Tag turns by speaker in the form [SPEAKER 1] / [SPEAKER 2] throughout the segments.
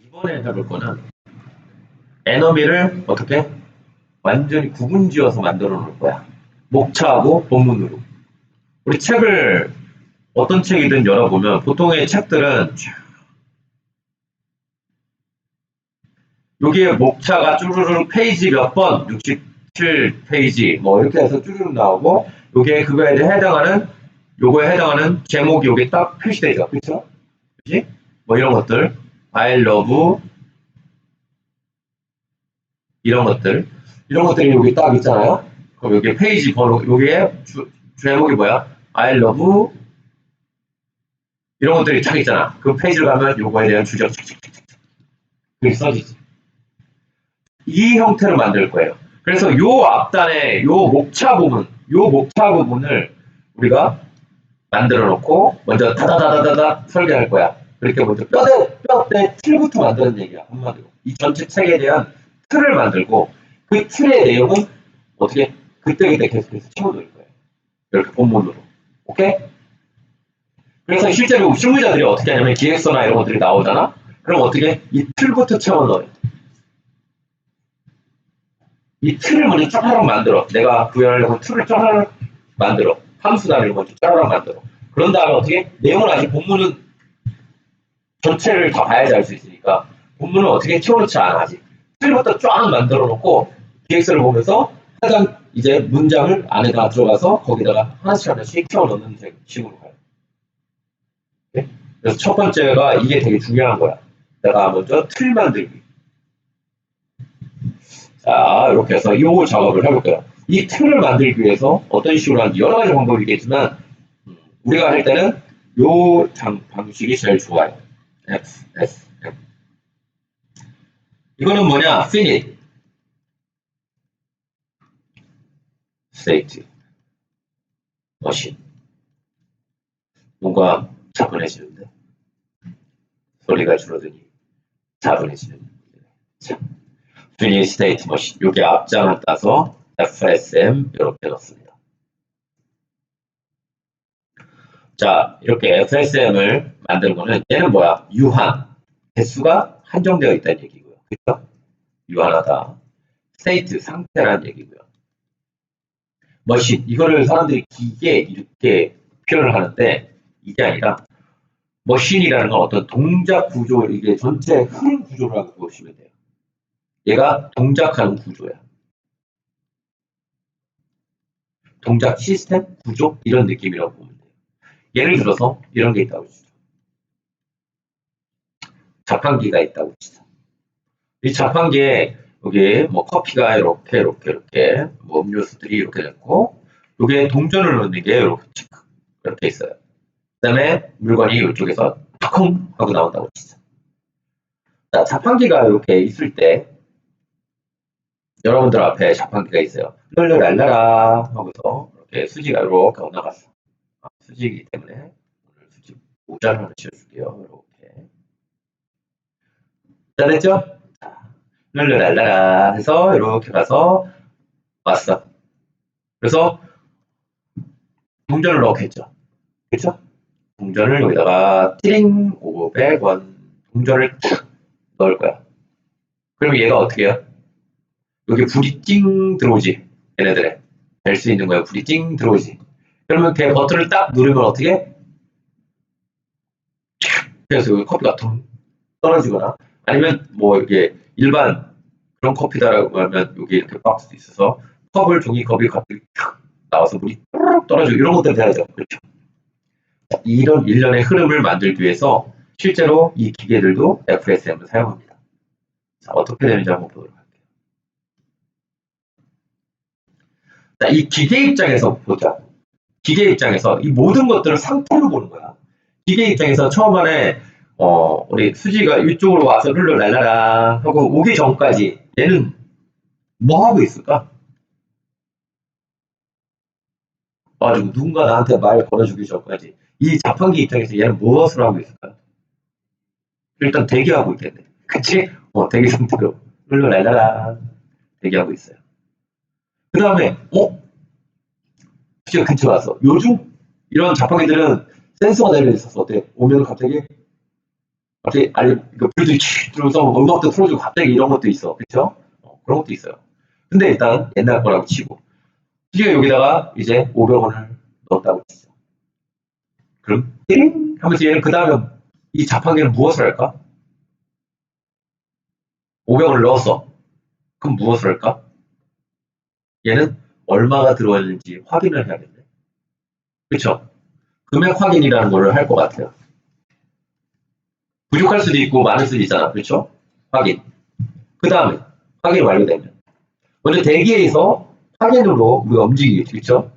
[SPEAKER 1] 이번에 해볼 거는 에너미를 어떻게 완전히 구분지어서 만들어 놓을 거야. 목차하고 본문으로. 우리 책을 어떤 책이든 열어보면 보통의 책들은 여기에 목차가 쭈루룩 페이지 몇 번, 67페이지 뭐 이렇게 해서 쭈루룩 나오고 여기에 그거에 해당하는 요거에 해당하는 제목이 여기 딱 표시되어 있어. 그렇죠? 그치? 뭐 이런 것들 I love 이런 것들이 여기 딱 있잖아요. 그럼 여기 페이지 번호, 여기에 제목이 뭐야? I love 이런 것들이 딱 있잖아. 그 페이지를 가면 요거에 대한 주제가 그게 써지지. 이 형태로 만들 거예요. 그래서 요 앞단에 요 목차 부분을 우리가 만들어 놓고 먼저 다다다다다다 설계할 거야. 그렇게 먼저 뼈대 틀부터 만드는 얘기야. 한마디로. 이 전체 책에 대한 틀을 만들고 그 틀의 내용은 어떻게 그때그때 계속해서 채워놓을 거예요. 이렇게 본문으로. 오케이? 그래서 실제로 실무자들이 어떻게 하냐면 기획서나 이런 것들이 나오잖아? 그럼 어떻게 이 틀부터 채워넣어요. 이 틀을 먼저 짜라락 만들어. 내가 구현하려고 틀을 짜라락 만들어. 함수단을 먼저 짜라락 만들어. 그런 다음에 어떻게 내용을 아직 본문은 전체를 다 봐야지 알 수 있으니까 본문은 어떻게 채워놓지 않아 아직. 틀부터 쫙 만들어 놓고 기획서를 보면서 하장 이제 문장을 안에다 들어가서 거기다가 하나씩 채워넣는 식으로 가요. 네? 그래서 첫 번째가 이게 되게 중요한 거야. 내가 먼저 틀 만들기. 자, 이렇게 해서 이 작업을 해볼게요. 이 틀을 만들기 위해서 어떤 식으로 하는지 여러 가지 방법이 있겠지만 우리가 할 때는 요 방식이 제일 좋아요. F, S, M. 이거는 뭐냐? Finite, State, Machine. 뭔가 차분해지는데 소리가 줄어드니 차분해지는. 자, Finite State Machine. 요게 앞장을 따서 FSM 이렇게 넣습니다. 자, 이렇게 FSM을 만든 거는 얘는 뭐야? 유한. 개수가 한정되어 있다는 얘기고요. 그렇죠? 유한하다. 스테이트, 상태라는 얘기고요. 머신, 이거를 사람들이 기계 이렇게 표현을 하는데 이게 아니라 머신이라는 건 어떤 동작 구조, 이게 전체 흐름 구조라고 보시면 돼요. 얘가 동작하는 구조야. 동작 시스템, 구조 이런 느낌이라고 보면 돼요. 예를 들어서 이런 게 있다고 치죠. 자판기가 있다고 치죠. 이 자판기에 여기 뭐 커피가 이렇게 뭐 음료수들이 이렇게 됐고 여기에 동전을 넣는 게 이렇게 있어요. 그다음에 물건이 이쪽에서 쿵 하고 나온다고 치죠. 자, 자판기가 이렇게 있을 때 여러분들 앞에 자판기가 있어요. 랄랄랄라라 하고서 이렇게 수지가 이렇게 올라갔어. 수지이기 때문에 오늘 수지 모자를 하나 씌워줄게요. 이렇게. 자, 됐죠? 랄랄랄라라 해서 이렇게 가서 왔어. 그래서 동전을 넣겠죠. 그렇죠? 동전을 여기다가 띠링 500원 동전을 탁 넣을 거야. 그럼 얘가 어떻게 해요? 여기 불이 찡 들어오지. 얘네들에 될 수 있는 거야. 불이 찡 들어오지. 그러면 걔 버튼을 딱 누르면 어떻게? 그래서 여기 커피가 통 떨어지거나 아니면 뭐 이게 일반 그런 커피다라고 하면 여기 이렇게 박스도 있어서 컵을 종이컵이 갑자기 탁 나와서 물이 떨어지고 이런 것들 돼야죠. 그렇죠? 이런 일련의 흐름을 만들기 위해서 실제로 이 기계들도 FSM을 사용합니다. 자, 어떻게 되는지 한번 보도록 할게요. 자, 이 기계 입장에서 보자. 기계 입장에서 이 모든 것들을 상태로 보는 거야. 기계 입장에서 처음에 우리 수지가 이쪽으로 와서 룰루랄라라 하고 오기 전까지 얘는 뭐 하고 있을까? 누군가 나한테 말 걸어주기 전까지 이 자판기 입장에서 얘는 무엇을 하고 있을까? 일단 대기하고 있겠네. 그치? 대기 상태로 룰루랄라라 대기하고 있어요. 그 다음에 수지가 근처에 와서 요즘 이런 자판기들은 센서가 달려 있어서 어때? 오면 갑자기 갑자기 그 불들이 쭉 들어오면서 음악도 틀어주고 갑자기 이런 것도 있어. 그쵸? 그런 것도 있어요. 근데 일단 옛날 거라고 치고 드디어 여기다가 이제 500원을 넣었다고 치죠. 그럼 띵 하면서 얘는 그 다음에 이 자판기는 무엇을 할까? 500원을 넣었어. 그럼 무엇을 할까? 얘는 얼마가 들어있는지 확인을 해야겠네. 그쵸? 금액 확인이라는 걸 할 것 같아요. 부족할 수도 있고 많을 수도 있잖아. 그렇죠? 확인. 그 다음에 확인 완료되면 먼저 대기에서 확인으로 우리가 움직이겠지. 그렇죠?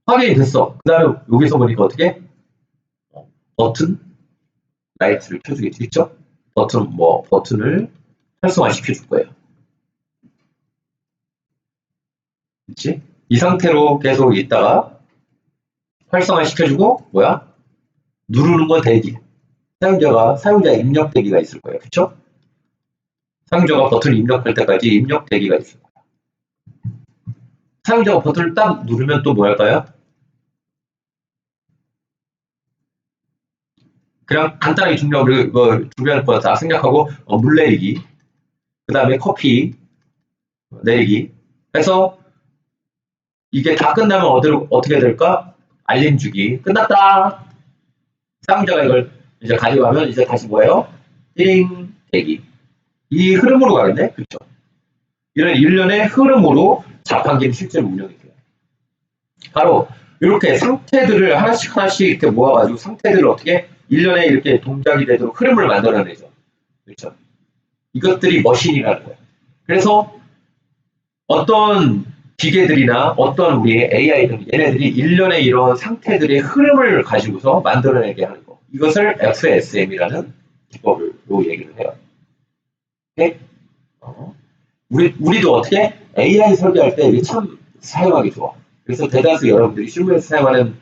[SPEAKER 1] 확인이 됐어. 그 다음에 여기서 보니까 어떻게 버튼 라이트를 켜주겠지. 그렇죠? 버튼을 활성화시켜 줄 거예요. 그렇지? 이 상태로 계속 있다가 활성화시켜주고 뭐야? 누르는 건 대기. 사용자 입력 대기가 있을 거예요. 그렇죠? 사용자가 버튼을 입력할 때까지 입력 대기가 있을 거예요. 사용자가 버튼을 딱 누르면 또 뭐 할까요? 그냥 간단하게 준비할 거 다 생략하고 물 내리기, 그 다음에 커피 내리기 해서 이게 다 끝나면 어떻게 될까? 알림 주기. 끝났다. 사용자가 이걸 이제 가져가면 이제 다시 뭐예요? 띵 대기. 이 흐름으로 가겠네. 그렇죠? 이런 일련의 흐름으로 자판기는 실제로 운영이 돼요. 바로 이렇게 상태들을 하나씩 이렇게 모아가지고 상태들을 어떻게 일련의 이렇게 동작이 되도록 흐름을 만들어내죠. 그렇죠? 이것들이 머신이라는 거예요. 그래서 어떤 기계들이나 어떤 우리 AI들, 얘네들이 일련의 이런 상태들의 흐름을 가지고서 만들어내게 하는 거. 이것을 FSM이라는 기법으로 얘기를 해요. 오케이? 우리도 어떻게 AI 설계할 때 이게 참 사용하기 좋아. 그래서 대다수 여러분들이 실무에서 사용하는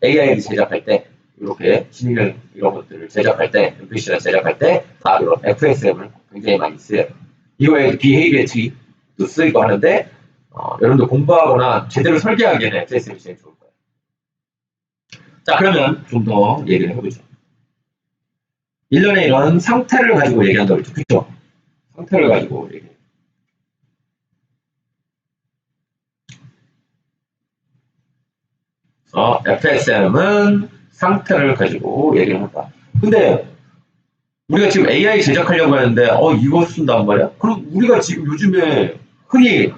[SPEAKER 1] AI를 제작할 때 이렇게 지능형 이런 것들을 제작할 때, NPC를 제작할 때 다 이런 FSM을 굉장히 많이 써요. 이거에 비헤이비어 트리도 쓰이고 하는데 여러분들 공부하거나 제대로 설계하기에는 FSM이 제일 좋을 거예요. 자, 그러면 좀 더 얘기를 해보죠. 일련의 이런 상태를 가지고 얘기한다고 했죠. 그렇죠? 상태를 가지고 얘기해요. FSM은 상태를 가지고 얘기를 한다. 근데 우리가 지금 AI 제작하려고 하는데 이거 쓴단 말이야? 그럼 우리가 지금 요즘에 흔히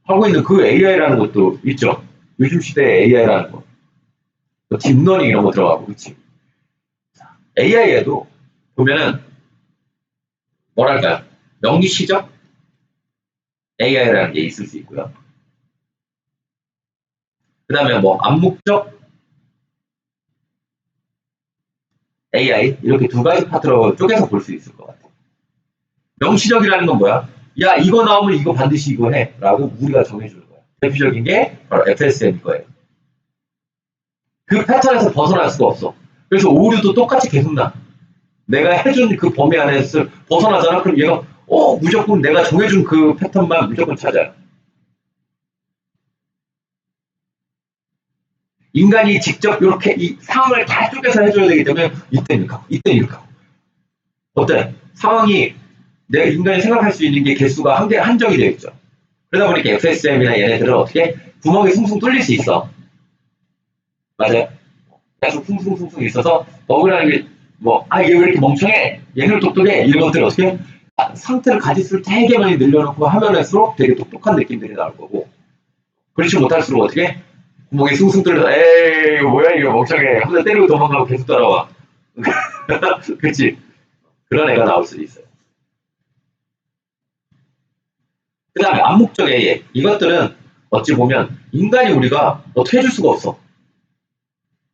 [SPEAKER 1] 하고 있는 그 AI라는 것도 있죠. 요즘 시대의 AI라는 거. 딥러닝 이런 거 들어가고 그렇지. AI에도 보면은 뭐랄까요? 명시적 AI라는 게 있을 수 있고요. 그 다음에 뭐 암묵적 AI 이렇게 두 가지 파트로 쪼개서 볼 수 있을 것 같아요. 명시적이라는 건 뭐야? 야 이거 나오면 이거 반드시 이거 해 라고 우리가 정해주는 거야. 대표적인 게 바로 FSM일 거예요. 그 패턴에서 벗어날 수가 없어. 그래서 오류도 똑같이 계속 나. 내가 해준 그 범위 안에서 벗어나잖아. 그럼 얘가 무조건 내가 정해준 그 패턴만 무조건 찾아요. 인간이 직접 이렇게 이 상황을 다 쪼개서 해줘야 되기 때문에 이때 이렇게 하고 이때 이렇게 하고 어때? 상황이 내가 인간이 생각할 수 있는 게 개수가 한정이 되어 있죠. 그러다 보니까 FSM이나 얘네들은 어떻게 구멍이 숭숭 뚫릴 수 있어. 맞아요? 계속 숭숭숭숭 있어서 버그라는 게 얘 왜 이렇게 멍청해? 얘는 똑똑해? 이런 것들을 어떻게 상태를 가짓수를 되게 많이 늘려놓고 하면 할수록 되게 똑똑한 느낌들이 나올 거고 그렇지 못할수록 어떻게 구멍이 숭숭 뚫려서 에이 이거 뭐야 이거 멍청해 하면서 때리고 도망가고 계속 따라와. 그렇지? 그런 애가 나올 수도 있어요. 그 다음에 암묵적 AI 이것들은 어찌 보면 인간이 우리가 어떻게 해줄 수가 없어.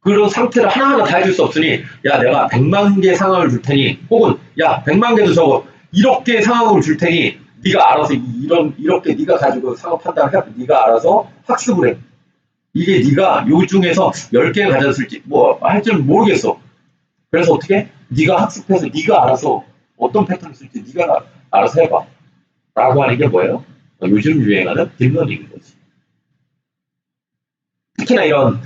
[SPEAKER 1] 그런 상태를 하나하나 다 해줄 수 없으니 야 내가 100만 개 상황을 줄 테니 혹은 야 100만 개도 적어 1억 개의 상황을 줄 테니 네가 알아서 이렇게 네가 가지고 상황 판단을 해 네가 알아서 학습을 해. 이게 네가 요 중에서 10개를 가졌을지 할지는 모르겠어. 그래서 어떻게 네가 학습해서 네가 알아서 어떤 패턴을 쓸지 네가 알아서 해봐. 라고 하는 게 뭐예요? 요즘 유행하는 딥러닝인 거지. 특히나 이런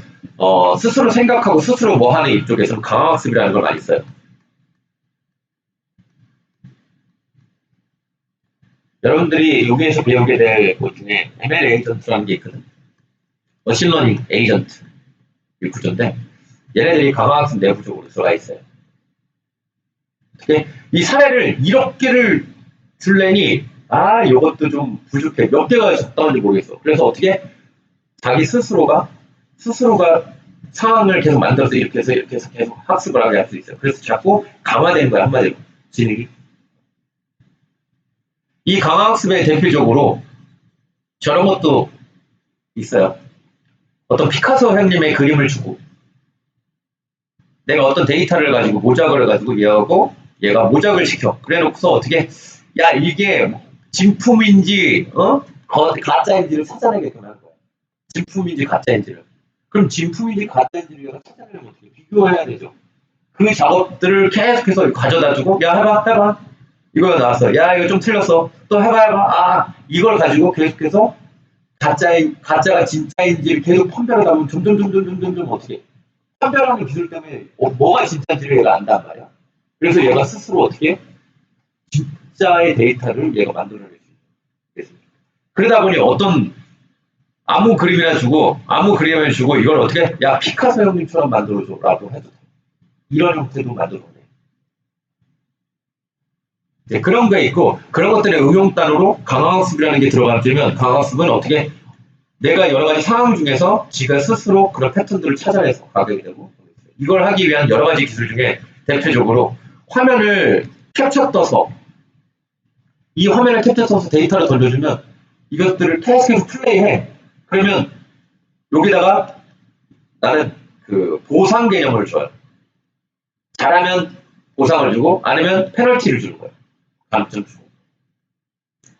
[SPEAKER 1] 스스로 생각하고 스스로 뭐 하는 이쪽에서는 강화학습이라는 걸 많이 써요. 여러분들이 여기에서 배우게 될 것 중에 ML 에이전트라는 게 있거든. 머신러닝 에이전트 이 구조인데 얘네들이 강화학습 내부적으로 들어가 있어요. 어떻게 이 사례를 1억 개를 줄래니 이것도 좀 부족해. 몇 개가 적당한지 모르겠어. 그래서 어떻게 자기 스스로가 상황을 계속 만들어서 이렇게 해서 계속 학습을 하게 할 수 있어요. 그래서 자꾸 강화되는 거야, 한마디로. 지능이. 이 강화학습의 대표적으로 저런 것도 있어요. 어떤 피카소 형님의 그림을 주고 내가 어떤 데이터를 가지고 모작을 해가지고 얘가 모작을 시켜. 그래 놓고서 어떻게 야 이게 진품인지 가짜인지를 찾아내게끔 하는 거야. 진품인지 가짜인지를. 그럼 진품인지 가짜인지를 얘가 찾아내면 어떻게 비교해야 되죠. 그 작업들을 계속해서 가져다주고 야 해봐 이거 나왔어. 야 이거 좀 틀렸어. 또 해봐. 이걸 가지고 계속해서 가짜가 진짜인지를 계속 판별하다 보면 점점 어떻게 판별하는 기술 때문에 뭐가 진짜인지를 얘가 안단 말이야. 그래서 얘가 스스로 어떻게 진짜의 데이터를 얘가 만들어낼 수 있겠습니다. 그러다 보니 어떤 아무 그림을 주고 이걸 어떻게 야 피카소 형님처럼 만들어줘라고 해도 돼. 이런 형태도 만들어내. 네, 그런 게 있고 그런 것들의 응용 단어로 강화학습이라는 게 들어가면 강화학습은 어떻게 내가 여러 가지 상황 중에서 지가 스스로 그런 패턴들을 찾아내서 가게 되고 이걸 하기 위한 여러 가지 기술 중에 대표적으로 화면을 캡처 떠서 이 화면을 캡처 떠서 데이터를 던져주면 이것들을 계속해서 플레이해. 그러면 여기다가 나는 그 보상 개념을 줘요. 잘하면 보상을 주고 아니면 페널티를 주는 거예요. 감점 주고.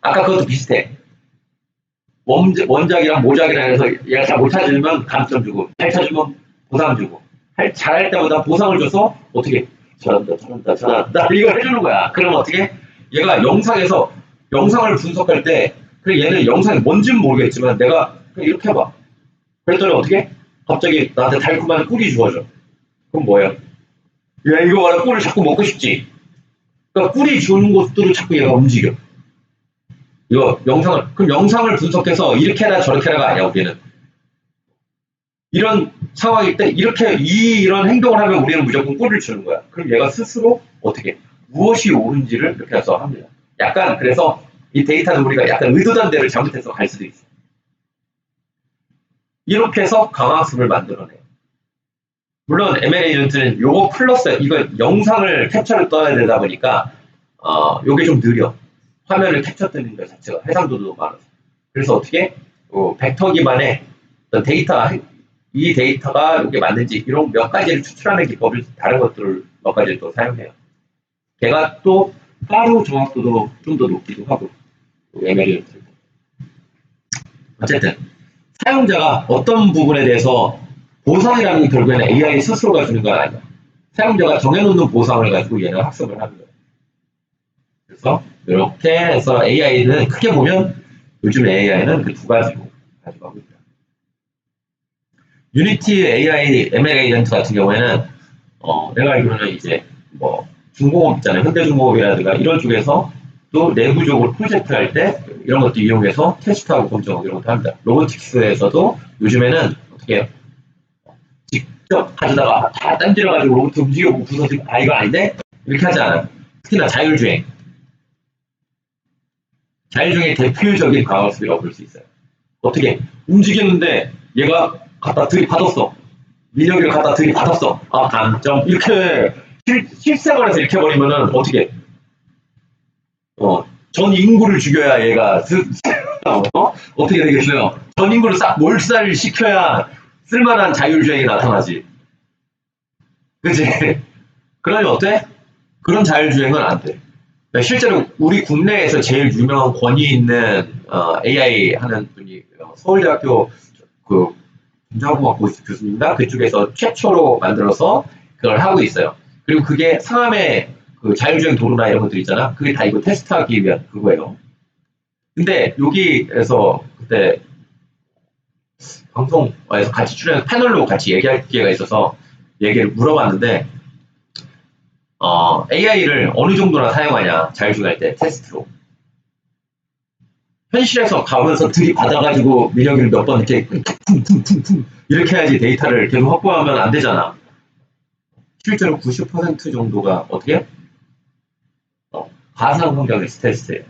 [SPEAKER 1] 아까 그것도 비슷해. 원작이랑 모작이랑 해서 얘가 잘 못 찾으면 감점 주고 잘 찾으면 보상 주고 잘할 때마다 보상을 줘서 어떻게 잘한다 이걸 해주는 거야. 그럼 어떻게 얘가 영상을 분석할 때 그래 얘는 영상이 뭔지는 모르겠지만 내가 그냥 이렇게 해봐. 그랬더니 어떻게 갑자기 나한테 달콤한 꿀이 주어져. 그럼 뭐야? 야 이거 봐라 꿀을 자꾸 먹고 싶지. 그러니까 꿀이 주는 것들을 자꾸 얘가 움직여. 그럼 영상을 분석해서 이렇게 해라 저렇게 해라가 아니야, 우리는. 이런 상황일 때, 이런 행동을 하면 우리는 무조건 꿀을 주는 거야. 그럼 얘가 스스로 어떻게, 무엇이 옳은지를 이렇게 해서 합니다. 약간, 그래서 이 데이터는 우리가 약간 의도된 대로 잘못해서 갈 수도 있어. 이렇게 해서 강화학습을 만들어내요. 물론, ML 에이전트는 요거 플러스, 이거 영상을 캡처를 떠야 되다 보니까, 요게 좀 느려. 화면을 캡처되는 것 자체가 해상도도 많아서. 그래서 어떻게 벡터 기반의 어떤 이 데이터가 이렇게 맞는지 이런 몇 가지를 추출하는 기법을 다른 것들을 몇 가지를 또 사용해요. 걔가 또 하루 정확도도 좀 더 높기도 하고 ML이 어쨌든 사용자가 어떤 부분에 대해서 보상이라는 게 결국에는 AI 스스로가 주는 건 아니야. 사용자가 정해놓는 보상을 가지고 얘는 학습을 하는 거예요. 그래서 이렇게 해서 AI는 크게 보면 요즘 AI는 그 두 가지로 가지고 하고 있다. 유니티 AI ML 에이전트 같은 경우에는 내가 알기로는 이제 뭐 중공업 있잖아요. 현대중공업이라든가 이런 쪽에서 또 내부적으로 프로젝트 할 때 이런 것도 이용해서 테스트하고 검증하고 이런 것도 합니다. 로보틱스에서도 요즘에는 어떻게 직접 가져다가 다 딴지러가지고 로봇 움직이고 부서지고 이거 아닌데 이렇게 하지 않아요. 특히나 자율주행의 대표적인 강화학습이라고 볼 수 있어요. 어떻게 움직이는데 얘가 갖다 들이받았어. 민혁이를 갖다 들이받았어. 감점 이렇게 실생활에서 이렇게 버리면은 어떻게 전 인구를 죽여야 얘가 어떻게 되겠어요? 전 인구를 싹 몰살시켜야 쓸만한 자율주행이 나타나지. 그치? 그러면 어때? 그런 자율주행은 안 돼. 실제로 우리 국내에서 제일 유명한 권위 있는 AI 하는 분이 서울대학교 그 공정공학부 교수님인가 그쪽에서 최초로 만들어서 그걸 하고 있어요. 그리고 그게 상암의 그 자율주행 도로나 이런 것들 있잖아. 그게 다 이거 테스트하기 위한 그거예요. 근데 여기에서 그때 방송에서 같이 출연해서 패널로 같이 얘기할 기회가 있어서 얘기를 물어봤는데 AI를 어느 정도나 사용하냐 자율주행할 때 테스트로. 현실에서 가면서 들이받아가지고 민혁이를 몇 번 이렇게 쿵쿵쿵쿵쿵 이렇게 해야지 데이터를 계속 확보하면 안 되잖아. 실제로 90% 정도가 어떻게? 가상 환경의 스트레스예요.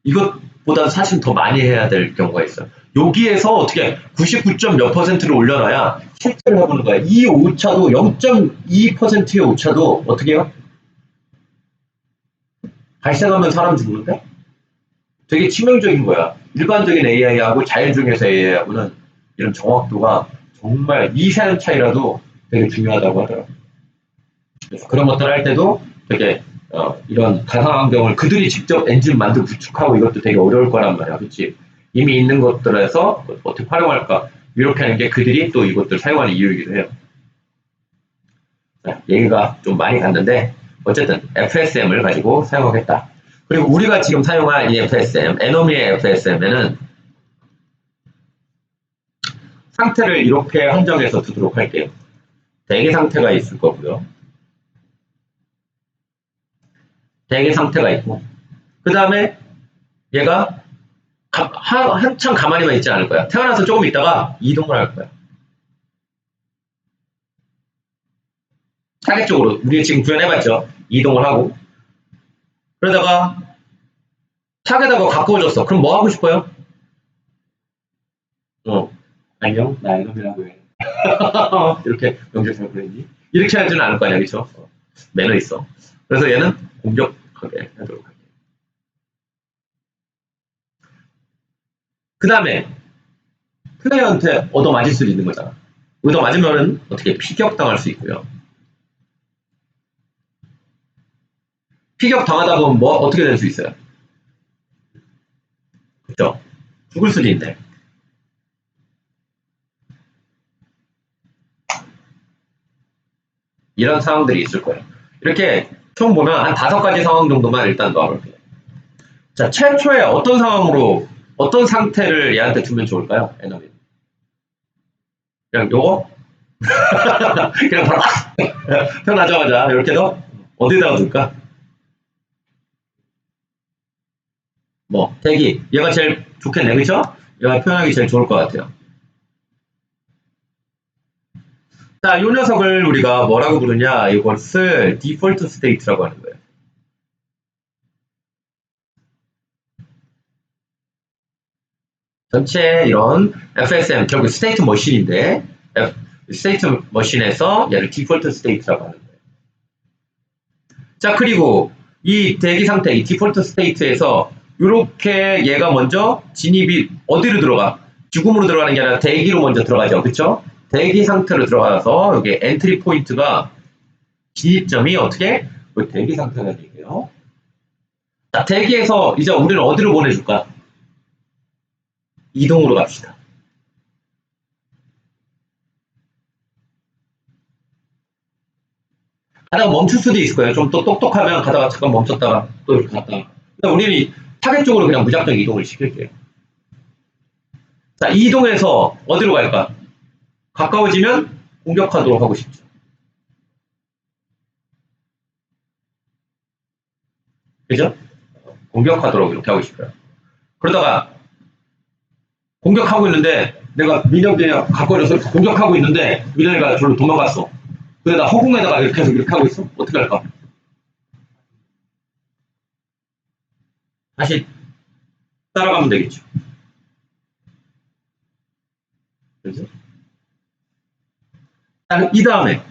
[SPEAKER 1] 이것보다 사실 더 많이 해야 될 경우가 있어요. 여기에서 어떻게 99점 몇 %를 올려놔야 실제로 해보는 거야. 이 오차도 0.2%의 오차도 어떻게 해요? 발생하면 사람 죽는데? 되게 치명적인 거야. 일반적인 AI하고 자연 중에서 AI하고는 이런 정확도가 정말 미세한 차이라도 되게 중요하다고 하더라고요. 그래서 그런 것들을 할 때도 되게 이런 가상 환경을 그들이 직접 엔진 만들고 구축하고 이것도 되게 어려울 거란 말이야. 그렇지? 이미 있는 것들에서 어떻게 활용할까? 이렇게 하는 게 그들이 또 이것들 사용하는 이유이기도 해요. 자, 얘기가 좀 많이 갔는데 어쨌든 FSM을 가지고 사용하겠다. 그리고 우리가 지금 사용한 이 FSM, 에너미의 FSM에는 상태를 이렇게 한정해서 두도록 할게요. 대기 상태가 있을 거고요. 대기 상태가 있고 그 다음에 얘가 한참 가만히만 있지 않을 거야. 태어나서 조금 있다가 이동을 할 거야. 타겟 쪽으로 우리 지금 구현해봤죠. 이동을 하고 그러다가 타겟하고 가까워졌어. 그럼 뭐 하고 싶어요? 안녕 나 이놈이라고 해. 이렇게 명절 잘 보냈니? 이렇게 하지는 않을 거 아니야. 그렇죠? 매너 있어. 그래서 얘는 공격하게 하도록 할게요. 그 다음에 플레이어한테 얻어맞을 수 있는 거잖아. 얻어맞으면은 어떻게 피격당할 수 있고요. 피격당하다 보면 뭐 어떻게 될 수 있어요? 그렇죠? 죽을 수도 있네. 이런 상황들이 있을 거예요. 이렇게 총 보면 한 5가지 상황 정도만 일단 넣어볼게요. 자, 최초에 어떤 상황으로 어떤 상태를 얘한테 주면 좋을까요? 에너미. 그냥 요거? 그냥 바로 태어나자마자 이렇게 넣어? 어디다가 둘까? 뭐 대기. 얘가 제일 좋겠네. 그쵸? 얘가 표현하기 제일 좋을 것 같아요. 자, 이 녀석을 우리가 뭐라고 부르냐? 이것을 디폴트 스테이트라고 하는 거예요. 전체 이런 FSM, 결국 스테이트 머신인데 스테이트 머신에서 얘를 디폴트 스테이트라고 하는 거예요. 자, 그리고 이 대기 상태, 이 디폴트 스테이트에서 이렇게 얘가 먼저 진입이 어디로 들어가? 죽음으로 들어가는 게 아니라 대기로 먼저 들어가죠. 그쵸? 대기 상태로 들어가서 여기 엔트리 포인트가 진입점이 어떻게? 대기 상태가 되고요. 자, 대기에서 이제 우리는 어디로 보내줄까? 이동으로 갑시다. 가다가 멈출 수도 있을 거예요. 좀 또 똑똑하면 가다가 잠깐 멈췄다가 또 이렇게 갔다가. 근데 우리는 타겟 쪽으로 그냥 무작정 이동을 시킬게요. 자, 이동해서 어디로 갈까? 가까워지면 공격하도록 하고 싶죠. 그죠? 공격하도록 이렇게 하고 싶어요. 그러다가 공격하고 있는데 내가 민혁이랑 가까워져서 공격하고 있는데 민혁이가 저로 도망갔어. 근데 나 허공에다가 이렇게 해서 이렇게 하고 있어. 어떻게 할까? 다시 따라가면 되겠죠. 그죠? 이 다음에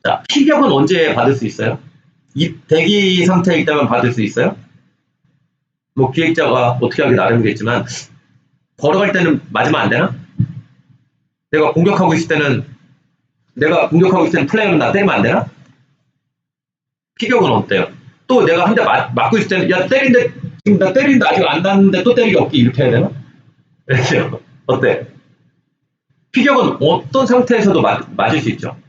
[SPEAKER 1] 자, 피격은 언제 받을 수 있어요? 이 대기 상태일 때만 받을 수 있어요? 뭐 기획자가 어떻게 하기 나름이겠지만 걸어갈 때는 맞으면 안 되나? 내가 공격하고 있을 때는 플레이어는 나 때리면 안 되나? 피격은 어때요? 또 내가 한 대 맞고 있을 때는 야 때린데 지금 나 때리는데 아직 안 닿는데 또 때리기 없기 이렇게 해야 되나? 이렇게요. 어때? 피격은 어떤 상태에서도 맞을 수 있죠.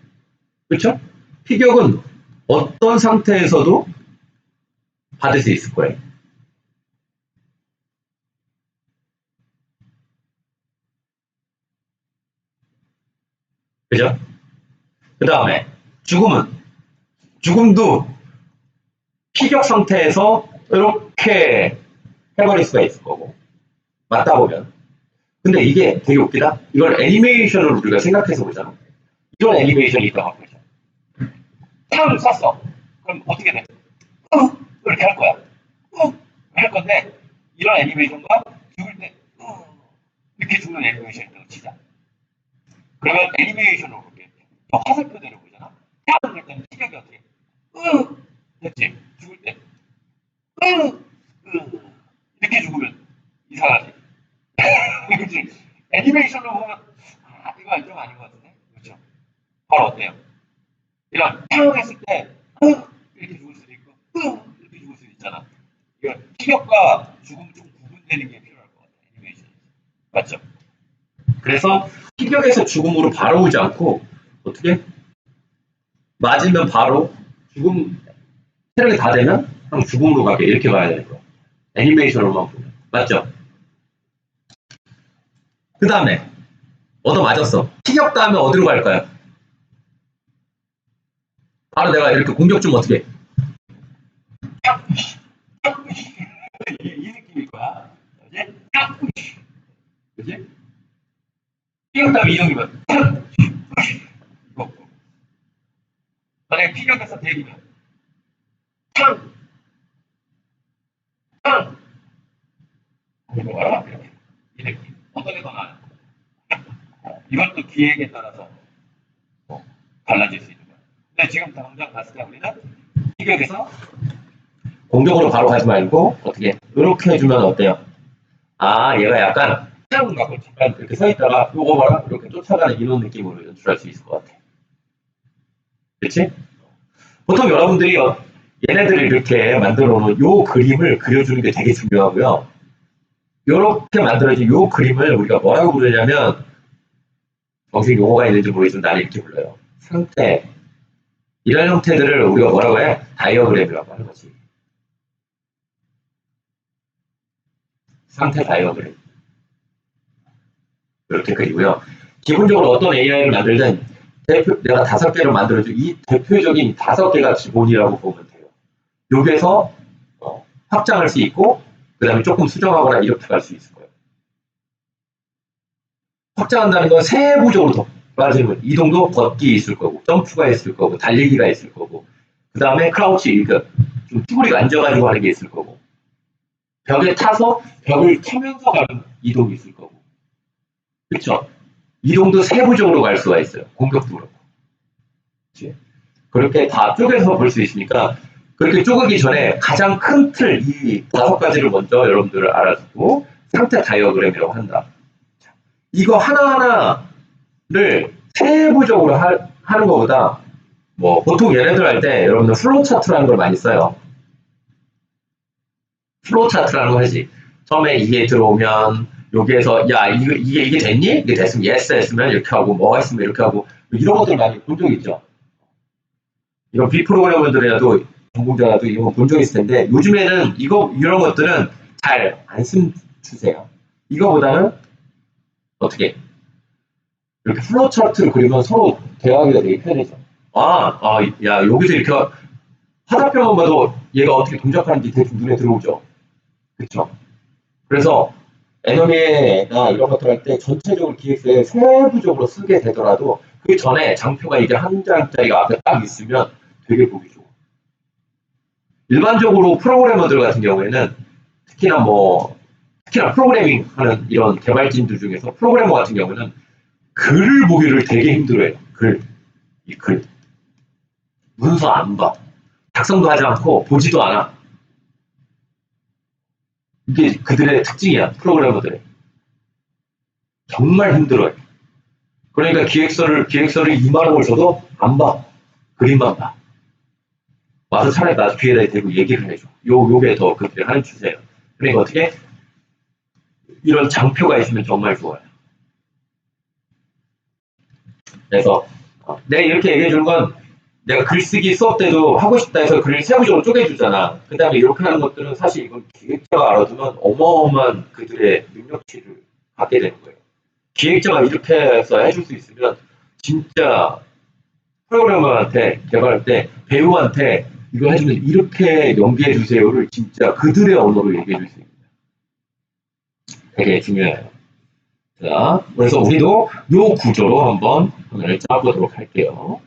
[SPEAKER 1] 그렇죠? 피격은 어떤 상태에서도 받을 수 있을 거예요. 그죠? 그 다음에 죽음도 피격 상태에서 이렇게 해버릴 수가 있을 거고. 맞다 보면. 근데 이게 되게 웃기다. 이걸 애니메이션을 우리가 생각해서 보잖아. 이런 애니메이션이 있다고 보자. 탕 쐈어. 그럼 어떻게 돼? 이렇게 할 거야. 할 건데 이런 애니메이션과 죽을 때 이렇게 죽는 애니메이션이라고 치자. 그러면 애니메이션으로 볼게. 화살표대로 보잖아. 탕 할 때는 시력이 어떻게? 됐지? 죽을 때. 이렇게 죽으면 이상하지. 그치? 애니메이션으로 보면 이거 좀 아닌 것 같은데? 그렇죠? 바로 어때요? 이런 탕 했을 때 이렇게 죽을 수도 있고 이렇게 죽을 수도 있잖아. 이거 피격과 죽음 좀 구분되는 게 필요할 것 같아. 애니메이션. 맞죠? 그래서 피격에서 죽음으로 바로 오지 않고 어떻게? 맞으면 바로 죽음 체력이 다 되면 그럼 죽음으로 가게 이렇게 가야 되는 거야. 애니메이션으로만 보면. 맞죠? 그 다음에 얻어 맞았어. 피격다 하면 어디로 갈까요? 바로 내가 이렇게 공격 좀 어떻게 해? 이 느낌일 거야. 그지? 그지? 피격다면 이동이면 이거. 만약에 피격에서 대기면 탕! 탕! 이거 봐라. 이렇게. 이 느낌. 어떤 게 더 나아요? 이것도 기획에 따라서 달라질 수 있는 거야. 근데 지금 당장 봤을 때 우리는 피격에서 공격으로 바로 가지 말고 어떻게 이렇게 해주면 어때요? 아 얘가 약간 탕 갖고 잠깐 이렇게 서 있다가 요거 봐라 이렇게 쫓아가는 이런 느낌으로 연출할 수 있을 것 같아. 그렇지? 보통 여러분들이 얘네들을 이렇게 만들어 놓은 요 그림을 그려주는 게 되게 중요하고요. 요렇게 만들어진 요 그림을 우리가 뭐라고 부르냐면 정식 용어가 있는지 모르겠지만 나는 이렇게 불러요. 상태. 이런 형태들을 우리가 뭐라고 해? 다이어그램이라고 하는 거지. 상태 다이어그램. 이렇게 그리고요. 기본적으로 어떤 AI를 만들든 내가 5개를 만들어줘. 이 대표적인 5개가 기본이라고 보면 돼요. 여기에서 확장할 수 있고 그 다음에 조금 수정하거나 이렇게 갈 수 있을 거예요. 확장한다는 건 세부적으로 더 빠지는 거예요. 이동도 걷기 있을 거고 점프가 있을 거고 달리기가 있을 거고 그 다음에 크라우치 그러니까 좀 쭈그리고 앉아가지고 하는 게 있을 거고 벽에 타서 벽을 타면서 가는 이동이 있을 거고 그렇죠? 이동도 세부적으로 갈 수가 있어요. 공격도 그렇고 그치? 그렇게 다 쪼개서 볼 수 있으니까 그렇게 쪼개기 전에 가장 큰 틀 이 5가지를 먼저 여러분들을 알아두고 상태 다이어그램이라고 한다. 이거 하나하나를 세부적으로 하는 것보다 뭐 보통 얘네들 할 때 여러분들 플로우 차트라는 걸 많이 써요. 플로우 차트라는 거 하지. 처음에 이게 들어오면 여기에서 야 이게 됐니? 이게 됐으면 yes 했으면 이렇게 하고 뭐 했으면 이렇게 하고 이런 것들 많이 본 적 있죠. 이런 비프로그래머들이라도 전공자라도 이런 거 본 적 있을 텐데 요즘에는 이런 것들은 잘 안 쓴 추세예요. 이거보다는 어떻게 이렇게 플로우 차트를 그리면 서로 대화하기가 되게 편해져. 야 여기서 이렇게 화살표만 봐도 얘가 어떻게 동작하는지 대충 눈에 들어오죠. 그렇죠? 그래서 애너미나 이런 것들 할 때 전체적으로 기획서에 세부적으로 쓰게 되더라도 그 전에 장표가 이게 한 장짜리가 앞에 딱 있으면 되게 보기 좋아. 일반적으로 프로그래머들 같은 경우에는 특히나 프로그래밍 하는 이런 개발진들 중에서 프로그래머 같은 경우는 글을 보기를 되게 힘들어해요. 이 글. 문서 안 봐. 작성도 하지 않고 보지도 않아. 이게 그들의 특징이야. 프로그래머들의. 정말 힘들어요. 그러니까 기획서를 2만 원을 줘도 안 봐. 그림만 봐. 와서 차라리 나도 뒤에다 대고 얘기를 해줘. 요게 더 그들이 하는 추세예요. 그러니까 어떻게 이런 장표가 있으면 정말 좋아요. 그래서 내가 이렇게 얘기해 주는 건 내가 글쓰기 수업 때도 하고 싶다 해서 글을 세부적으로 쪼개주잖아. 그 다음에 이렇게 하는 것들은 사실 이건 기획자가 알아두면 어마어마한 그들의 능력치를 갖게 되는 거예요. 기획자가 이렇게 해서 해줄 수 있으면 진짜 프로그래머한테 개발할 때 배우한테 이거 해주면 이렇게 연기해 주세요를 진짜 그들의 언어로 얘기해 줄 수 있습니다. 되게 중요해요. 자, 그래서 우리도 요 구조로 한번 화면을 짜보도록 할게요.